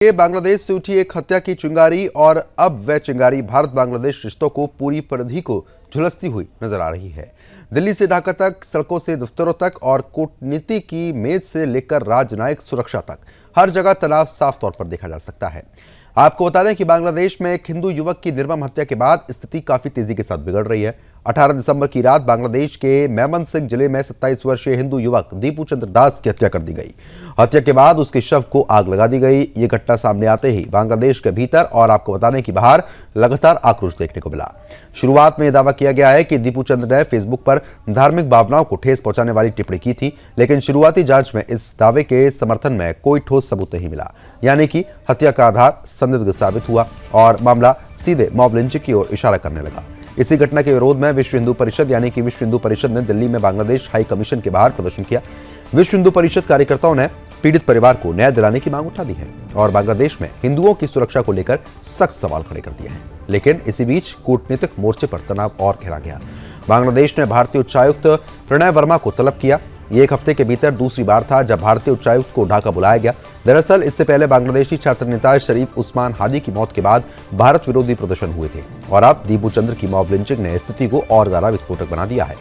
ये बांग्लादेश से उठी एक हत्या की चिंगारी और अब वह चिंगारी भारत बांग्लादेश रिश्तों को पूरी परिधि को झुलसती हुई नजर आ रही है। दिल्ली से ढाका तक, सड़कों से दफ्तरों तक और कूटनीति की मेज से लेकर राजनयिक सुरक्षा तक हर जगह तनाव साफ तौर पर देखा जा सकता है। आपको बता दें कि बांग्लादेश में एक हिंदू युवक की निर्मम हत्या के बाद स्थिति काफी तेजी के साथ बिगड़ रही है। 18 दिसंबर की रात बांग्लादेश के मेमनसिंह जिले में 27 वर्षीय हिंदू युवक दीपू चंद्र दास की हत्या कर दी गई। हत्या के बाद उसके शव को आग लगा दी गई। ये घटना सामने आते ही बांग्लादेश के भीतर और आपको बताने की बाहर लगातार आक्रोश देखने को मिला। शुरुआत में यह दावा किया गया है कि दीपू चंद्र ने फेसबुक पर धार्मिक भावनाओं को ठेस पहुंचाने वाली टिप्पणी की थी, लेकिन शुरुआती जांच में इस दावे के समर्थन में कोई ठोस सबूत नहीं मिला, यानी कि हत्या का आधार संदिग्ध साबित हुआ और मामला सीधे मॉब लिंचिंग की ओर इशारा करने लगा। इसी घटना के विरोध में विश्व हिंदू परिषद यानी कि विश्व हिंदू परिषद ने दिल्ली में बांग्लादेश हाई कमीशन के बाहर प्रदर्शन किया। विश्व हिंदू परिषद कार्यकर्ताओं ने पीड़ित परिवार को न्याय दिलाने की मांग उठा दी है और बांग्लादेश में हिंदुओं की सुरक्षा को लेकर सख्त सवाल खड़े कर दिए हैं। लेकिन इसी बीच कूटनीतिक मोर्चे पर तनाव और घेरा गया। बांग्लादेश ने भारतीय उच्चायुक्त प्रणय वर्मा को तलब किया। ये एक हफ्ते के भीतर दूसरी बार था जब भारतीय उच्चायुक्त को ढाका बुलाया गया। दरअसल इससे पहले बांग्लादेशी छात्र नेता शरीफ उस्मान हादी की मौत के बाद भारत विरोधी प्रदर्शन हुए थे और अब दीपू चंद्र की मॉब लिंचिंग ने स्थिति को और ज्यादा विस्फोटक बना दिया है।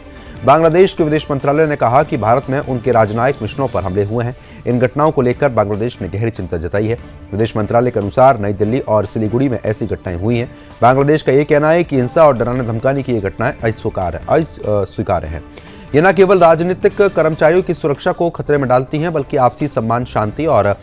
बांग्लादेश के विदेश मंत्रालय ने कहा कि भारत में उनके राजनयिक मिशनों पर हमले हुए हैं। इन घटनाओं को लेकर बांग्लादेश ने गहरी चिंता जताई है। विदेश मंत्रालय के अनुसार नई दिल्ली और सिलीगुड़ी में ऐसी घटनाएं हुई हैं। बांग्लादेश का यह कहना है कि हिंसा और डराने धमकाने की ये घटनाएं अस्वीकार्य है। ये न केवल राजनीतिक कर्मचारियों की सुरक्षा को खतरे में डालती हैं, बल्कि आपसी सम्मान, शांति और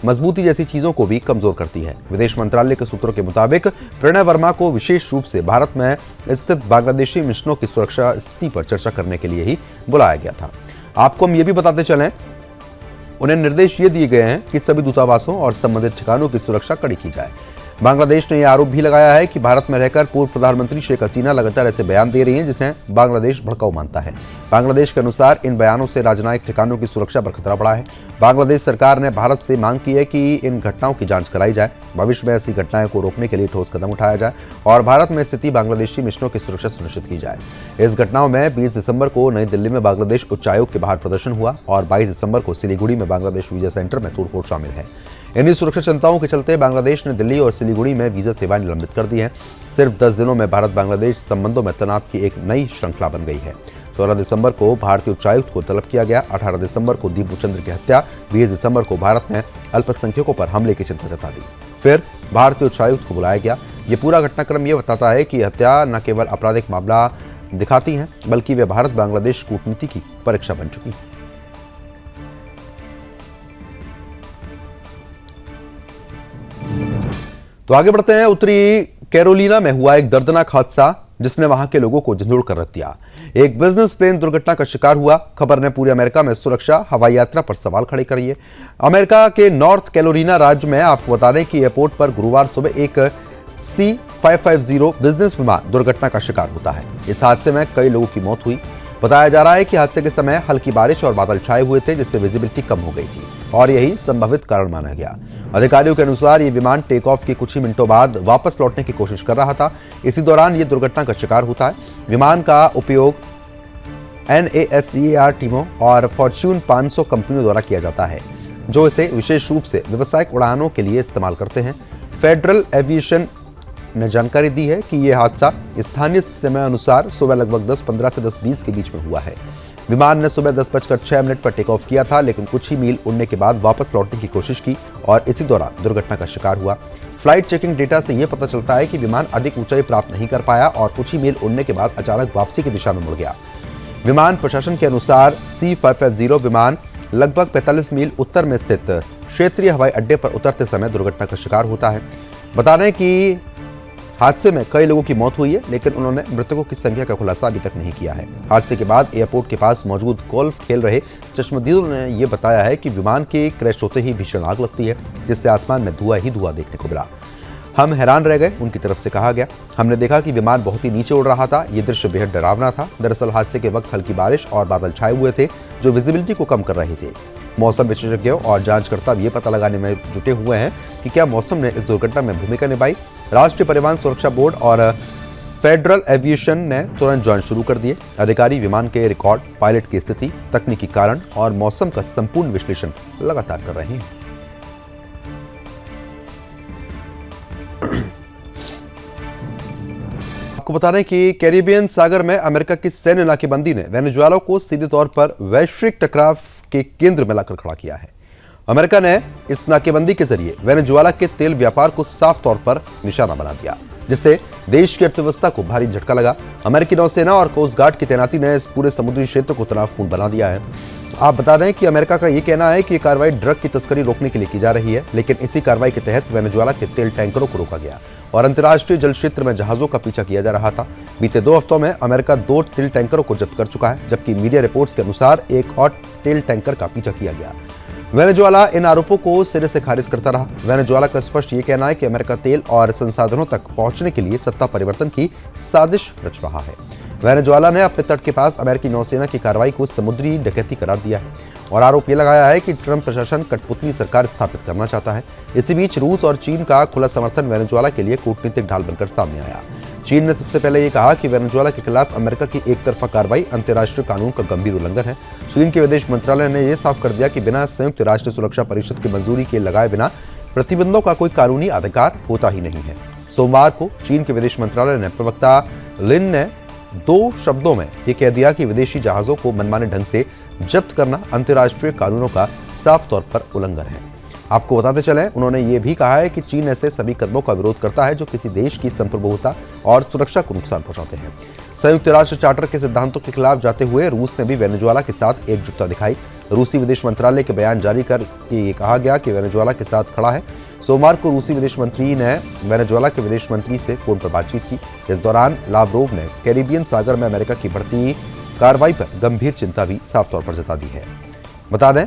मजबूती जैसी चीजों को भी कमजोर करती है। विदेश मंत्रालय के सूत्रों के मुताबिक प्रणय वर्मा को विशेष रूप से भारत में स्थित बांग्लादेशी मिशनों की सुरक्षा स्थिति पर चर्चा करने के लिए ही बुलाया गया था। आपको हम ये भी बताते चलें, उन्हें निर्देश ये दिए गए हैं कि सभी दूतावासों और संबंधित ठिकानों की सुरक्षा कड़ी की जाए। बांग्लादेश ने यह आरोप भी लगाया है कि भारत में रहकर पूर्व प्रधानमंत्री शेख हसीना लगातार ऐसे बयान दे रही हैं जिन्हें बांग्लादेश भड़काऊ मानता है। बांग्लादेश के अनुसार इन बयानों से राजनयिक ठिकानों की सुरक्षा पर खतरा बढ़ा है। बांग्लादेश सरकार ने भारत से मांग की है कि इन घटनाओं की जांच कराई जाए, भविष्य में ऐसी घटनाओं को रोकने के लिए ठोस कदम उठाया जाए और भारत में स्थित बांग्लादेशी मिशनों की सुरक्षा सुनिश्चित की जाए। इस घटनाओं में 20 दिसंबर को नई दिल्ली में बांग्लादेश उच्चायोग के बाहर प्रदर्शन हुआ और 22 दिसंबर को सिलीगुड़ी में बांग्लादेश वीजा सेंटर में तोड़फोड़ शामिल है। इन्हीं सुरक्षा चिंताओं के चलते बांग्लादेश ने दिल्ली और सिलीगुड़ी में वीजा सेवाएं निलंबित कर दी हैं। सिर्फ 10 दिनों में भारत बांग्लादेश संबंधों में तनाव की एक नई श्रृंखला बन गई है। 14 दिसंबर को भारतीय उच्चायुक्त को तलब किया गया। 18 दिसंबर को दीपू चंद्र की हत्या। 20 दिसंबर को भारत ने अल्पसंख्यकों पर हमले की चिंता जता दी। फिर भारतीय उच्चायुक्त को बुलाया गया। ये पूरा घटनाक्रम ये बताता है कि हत्या न केवल आपराधिक मामला दिखाती है, बल्कि वे भारत बांग्लादेश कूटनीति की परीक्षा बन चुकी है। तो आगे बढ़ते हैं। उत्तरी कैरोलिना में हुआ एक दर्दनाक हादसा जिसने वहां के लोगों को झंझोड़ कर रख दिया। एक बिजनेस प्लेन दुर्घटना का शिकार हुआ। खबर ने पूरे अमेरिका में सुरक्षा, हवाई यात्रा पर सवाल खड़े कर दिए। अमेरिका के नॉर्थ कैरोलिना राज्य में आपको बता दें कि एयरपोर्ट पर गुरुवार सुबह एक C550 बिजनेस विमान दुर्घटना का शिकार होता है। इस हादसे में कई लोगों की मौत हुई। बताया जा रहा है कि हादसे के समय हल्की बारिश और बादल छाए हुए थे, जिससे विजिबिलिटी कम हो गई थी और यही संभावित कारण माना गया। अधिकारियों के अनुसार ये विमान टेक ऑफ के कुछ ही मिनटों बाद वापस लौटने की कोशिश कर रहा था। इसी दौरान ये दुर्घटना का शिकार होता है। विमान का उपयोग NASER टीमों और फॉर्च्यून 500 कंपनियों द्वारा किया जाता है, जो इसे विशेष रूप से व्यावसायिक उड़ानों के लिए इस्तेमाल करते हैं। फेडरल एविएशन ने जानकारी दी है कि यह हादसा स्थानीय समय अनुसार सुबह लगभग 10:15 से 10:20 के बीच में हुआ है। विमान ने सुबह 10:06 पर टेक ऑफ किया था, लेकिन कुछ ही मील उड़ने के बाद वापस लौटने की कोशिश की और इसी दौरान दुर्घटना का शिकार हुआ। फ्लाइट चेकिंग डेटा से यह पता चलता है कि विमान अधिक ऊंचाई प्राप्त नहीं कर पाया और कुछ ही मील उड़ने के बाद अचानक वापसी की दिशा में मुड़ गया। विमान प्रशासन के अनुसार C550 विमान लगभग 45 मील उत्तर में स्थित क्षेत्रीय हवाई अड्डे पर उतरते समय दुर्घटना का शिकार होता है। बता दें कि हादसे में कई लोगों की मौत हुई है, लेकिन उन्होंने मृतकों की संख्या का खुलासा अभी तक नहीं किया है। हादसे के बाद एयरपोर्ट के पास मौजूद गोल्फ खेल रहे चश्मदीदों ने यह बताया है कि विमान के क्रैश होते ही भीषण आग लगती है, जिससे आसमान में धुआं ही धुआं देखने को मिला। हम हैरान रह गए, उनकी तरफ से कहा गया। हमने देखा कि विमान बहुत ही नीचे उड़ रहा था। ये दृश्य बेहद डरावना था। दरअसल हादसे के वक्त हल्की बारिश और बादल छाए हुए थे, जो विजिबिलिटी को कम कर रहे थे। मौसम विशेषज्ञों और जांचकर्ता ये पता लगाने में जुटे हुए हैं कि क्या मौसम ने इस दुर्घटना में भूमिका निभाई। राष्ट्रीय परिवहन सुरक्षा बोर्ड और फेडरल एविएशन ने तुरंत जांच शुरू कर दिए। अधिकारी विमान के रिकॉर्ड, पायलट की स्थिति, तकनीकी कारण और मौसम का संपूर्ण विश्लेषण लगातार कर रहे हैं। आपको बता दें कि कैरिबियन सागर में अमेरिका की सैन्य नाकेबंदी ने वेनेजुएला को सीधे तौर पर वैश्विक टकराव के केंद्र में लाकर खड़ा किया है। अमेरिका ने इस नाकेबंदी के जरिए वेनेजुएला के तेल व्यापार को साफ तौर पर निशाना बना दिया, जिससे देश की अर्थव्यवस्था को भारी झटका लगा। अमेरिकी नौसेना और कोस्ट गार्ड की तैनाती ने इस पूरे समुद्री क्षेत्र को तनावपूर्ण बना दिया है। आप बता दें कि अमेरिका का यह कहना है कि यह कार्रवाई ड्रग की तस्करी रोकने के लिए की जा रही है, लेकिन इसी कार्रवाई के तहत वेनेजुएला के तेल टैंकरों को रोका गया और अंतर्राष्ट्रीय जल क्षेत्र में जहाजों का पीछा किया जा रहा था। बीते 2 हफ्तों में अमेरिका 2 तेल टैंकरों को जब्त कर चुका है, जबकि मीडिया रिपोर्ट्स के अनुसार एक और तेल टैंकर का पीछा किया गया। वेनेजुएला इन आरोपों को सिरे से खारिज करता रहा। वेनेजुएला का स्पष्ट ये कहना है कि अमेरिका तेल और संसाधनों तक पहुंचने के लिए सत्ता परिवर्तन की साजिश रच रहा है। वेनेजुएला ने अपने तट के पास अमेरिकी नौसेना की कार्रवाई को समुद्री डकैती करार दिया है और आरोप यह लगाया है कि ट्रंप प्रशासन कठपुतली सरकार स्थापित करना चाहता है। इसी बीच रूस और चीन का खुला समर्थन वेनेजुएला के लिए कूटनीतिक ढाल बनकर सामने आया। चीन ने सबसे पहले ये कहा कि वेनेजुएला के खिलाफ अमेरिका की एक तरफा कार्रवाई अंतर्राष्ट्रीय कानून का गंभीर उल्लंघन है। चीन के विदेश मंत्रालय ने यह साफ कर दिया कि बिना संयुक्त राष्ट्र सुरक्षा परिषद की मंजूरी के लगाए बिना प्रतिबंधों का कोई कानूनी अधिकार होता ही नहीं है। सोमवार को चीन के विदेश मंत्रालय ने प्रवक्ता लिन ने 2 शब्दों में यह कह दिया कि विदेशी जहाजों को मनमाने ढंग से जब्त करना अंतर्राष्ट्रीय कानूनों का साफ तौर पर उल्लंघन है। आपको बताते चलें, उन्होंने ये भी कहा है कि चीन ऐसे सभी कदमों का विरोध करता है जो किसी देश की संप्रभुता और सुरक्षा को नुकसान पहुंचाते हैं। संयुक्त राष्ट्र चार्टर के सिद्धांतों के खिलाफ जाते हुए रूस ने भी वेनेजुएला के साथ एकजुटता दिखाई। रूसी विदेश मंत्रालय के बयान जारी कर ये कहा गया कि वेनेजुएला के साथ खड़ा है। सोमवार को रूसी विदेश मंत्री ने वेनेजुएला के विदेश मंत्री से फोन पर बातचीत की। इस दौरान लावरोव ने कैरिबियन सागर में अमेरिका की बढ़ती कार्रवाई पर गंभीर चिंता भी साफ तौर पर जता दी है। बता दें,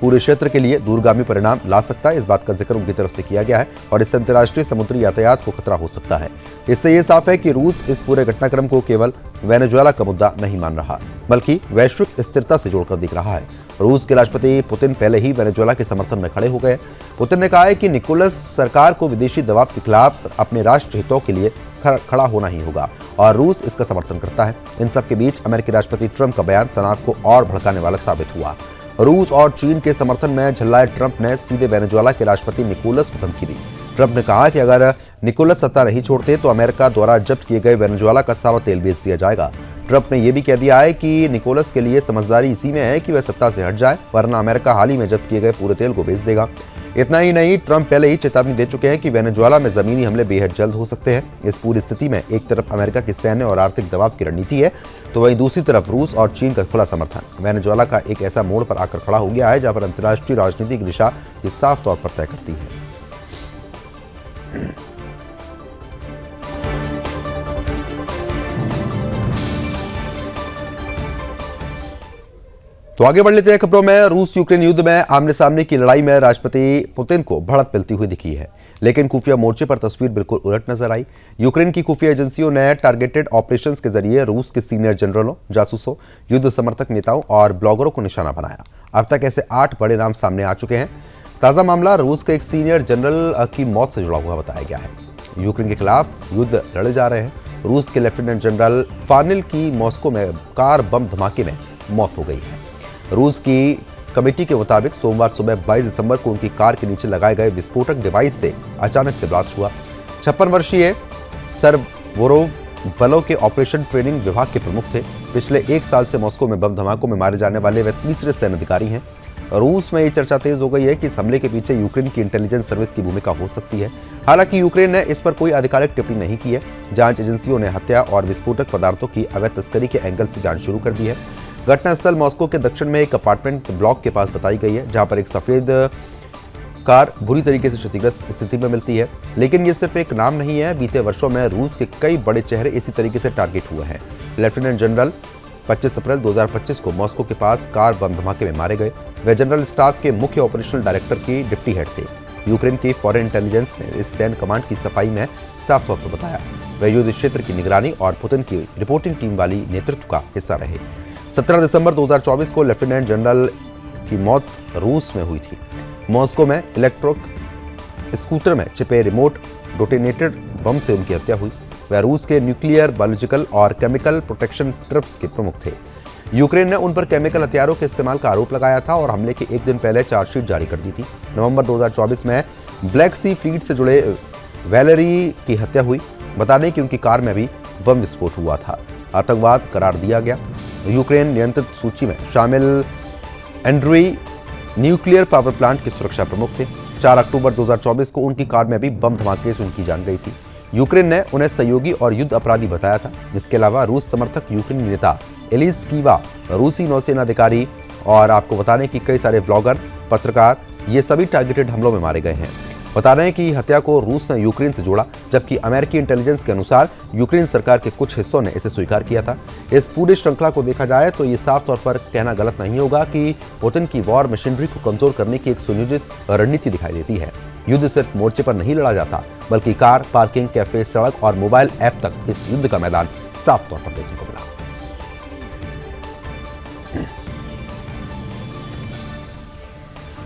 पूरे क्षेत्र के लिए दूरगामी परिणाम ला सकता है, इस बात का जिक्र उनकी तरफ से किया गया है और इससे अंतर्राष्ट्रीय समुद्री यातायात को खतरा हो सकता है। इससे यह साफ है कि रूस इस पूरे घटनाक्रम को केवल वेनेजुएला का मुद्दा नहीं मान रहा, बल्कि वैश्विक स्थिरता से जोड़कर देख रहा है। रूस के राष्ट्रपति पुतिन पहले ही वेनेजुएला के समर्थन में खड़े हो गए। पुतिन ने कहा है कि निकोलस सरकार को विदेशी दबाव के खिलाफ अपने राष्ट्र हितों के लिए खड़ा होना ही होगा और रूस इसका समर्थन करता है। इन सब के बीच अमेरिकी राष्ट्रपति ट्रंप का बयान तनाव को और भड़काने वाला साबित हुआ। रूस और चीन के समर्थन में झल्लाए ट्रंप ने सीधे वेनेजुएला के राष्ट्रपति निकोलस को धमकी दी। ट्रंप ने कहा कि अगर निकोलस सत्ता नहीं छोड़ते तो अमेरिका द्वारा जब्त किए गए वेनेजुएला का सारा तेल बेच दिया जाएगा। ट्रंप ने यह भी कह दिया है कि निकोलस के लिए समझदारी इसी में है कि वह सत्ता से हट जाए, वरना अमेरिका हाल ही में जब्त किए गए पूरे तेल को बेच देगा। इतना ही नहीं, ट्रंप पहले ही चेतावनी दे चुके हैं कि वेनेजुएला में जमीनी हमले बेहद जल्द हो सकते हैं। इस पूरी स्थिति में एक तरफ अमेरिका की सैन्य और आर्थिक दबाव की रणनीति है, तो वहीं दूसरी तरफ रूस और चीन का खुला समर्थन वेनेजुएला का एक ऐसा मोड़ पर आकर खड़ा हो गया है जहां पर अंतर्राष्ट्रीय राजनीति की दिशा ये साफ तौर पर तय करती है। तो आगे बढ़ लेते हैं खबरों में। रूस यूक्रेन युद्ध में आमने सामने की लड़ाई में राष्ट्रपति पुतिन को बढ़त मिलती हुई दिखी है, लेकिन खुफिया मोर्चे पर तस्वीर बिल्कुल उलट नजर आई। यूक्रेन की खुफिया एजेंसियों ने टारगेटेड ऑपरेशंस के जरिए रूस के सीनियर जनरलों, जासूसों, युद्ध समर्थक नेताओं और ब्लॉगरों को निशाना बनाया। अब तक ऐसे 8 बड़े नाम सामने आ चुके हैं। ताजा मामला रूस के एक सीनियर जनरल की मौत से जुड़ा हुआ बताया गया है। यूक्रेन के खिलाफ युद्ध लड़े जा रहे हैं। रूस के लेफ्टिनेंट जनरल फानिल की मॉस्को में कार बम धमाके में मौत हो गई है। रूस की कमेटी के मुताबिक सोमवार सुबह 22 दिसंबर को उनकी कार के नीचे लगाए गए विस्फोटक डिवाइस से अचानक से ब्लास्ट हुआ। 56 वर्षीय सर्वोरोव बलों के ऑपरेशन ट्रेनिंग विभाग के प्रमुख थे। पिछले 1 साल से मॉस्को में बम धमाकों में मारे जाने वाले वे तीसरे सैन्य अधिकारी हैं। रूस में ये चर्चा तेज हो गई है कि इस हमले के पीछे यूक्रेन की इंटेलिजेंस सर्विस की भूमिका हो सकती है। हालांकि यूक्रेन ने इस पर कोई आधिकारिक टिप्पणी नहीं की है। जांच एजेंसियों ने हत्या और विस्फोटक पदार्थों की अवैध तस्करी के एंगल से जांच शुरू कर दी है। घटनास्थल मॉस्को के दक्षिण में एक अपार्टमेंट ब्लॉक के पास बताई गई है, जहां पर एक सफेद कार बुरी तरीके से क्षतिग्रस्त स्थिति में मिलती है। लेकिन ये सिर्फ एक नाम नहीं है। बीते वर्षों में रूस के कई बड़े चेहरे इसी तरीके से टारगेट हुए हैं। लेफ्टिनेंट जनरल 25 अप्रैल 2025 को मॉस्को के पास कार बम धमाके में मारे गए। वे जनरल स्टाफ के मुख्य ऑपरेशनल डायरेक्टर के डिप्टी हेड थे। यूक्रेन की फॉरेन इंटेलिजेंस ने इस सैन्य कमांड की सफाई में साफ तौर पर बताया वे युद्ध क्षेत्र की निगरानी और पुतिन की रिपोर्टिंग टीम वाली नेतृत्व का हिस्सा रहे। 17 दिसंबर 2024 को लेफ्टिनेंट जनरल की मौत रूस में हुई थी। मॉस्को में इलेक्ट्रिक स्कूटर में छिपे रिमोट डेटोनेटेड बम से उनकी हत्या हुई। वह रूस के न्यूक्लियर, बायोलॉजिकल और केमिकल प्रोटेक्शन ट्रप्स के प्रमुख थे। यूक्रेन ने उन पर केमिकल हथियारों के इस्तेमाल का आरोप लगाया था और हमले के 1 दिन पहले चार्जशीट जारी कर दी थी। नवंबर 2024 में ब्लैक सी फ्लीट से जुड़े वैलेरी की हत्या हुई। बता दें कि उनकी कार में भी बम विस्फोट हुआ था। आतंकवाद करार दिया गया। यूक्रेन नियंत्रित सूची में शामिल एंड्रूई न्यूक्लियर पावर प्लांट के सुरक्षा प्रमुख थे। 4 अक्टूबर 2024 को उनकी कार में भी बम धमाके से उनकी जान गई थी। यूक्रेन ने उन्हें सहयोगी और युद्ध अपराधी बताया था। इसके अलावा रूस समर्थक यूक्रेनी नेता एलिस कीवा, रूसी नौसेना अधिकारी और आपको बता दें कि कई सारे ब्लॉगर, पत्रकार, ये सभी टारगेटेड हमलों में मारे गए हैं। बता रहे हैं कि हत्या को रूस ने यूक्रेन से जोड़ा, जबकि अमेरिकी इंटेलिजेंस के अनुसार यूक्रेन सरकार के कुछ हिस्सों ने इसे स्वीकार किया था। इस पूरी श्रृंखला को देखा जाए तो ये साफ तौर पर कहना गलत नहीं होगा कि पुतिन की वॉर मशीनरी को कमजोर करने की एक सुनियोजित रणनीति दिखाई देती है। युद्ध सिर्फ मोर्चे पर नहीं लड़ा जाता, बल्कि कार, पार्किंग, कैफे, सड़क और मोबाइल ऐप तक इस युद्ध का मैदान साफ तौर पर देखने को मिलता है।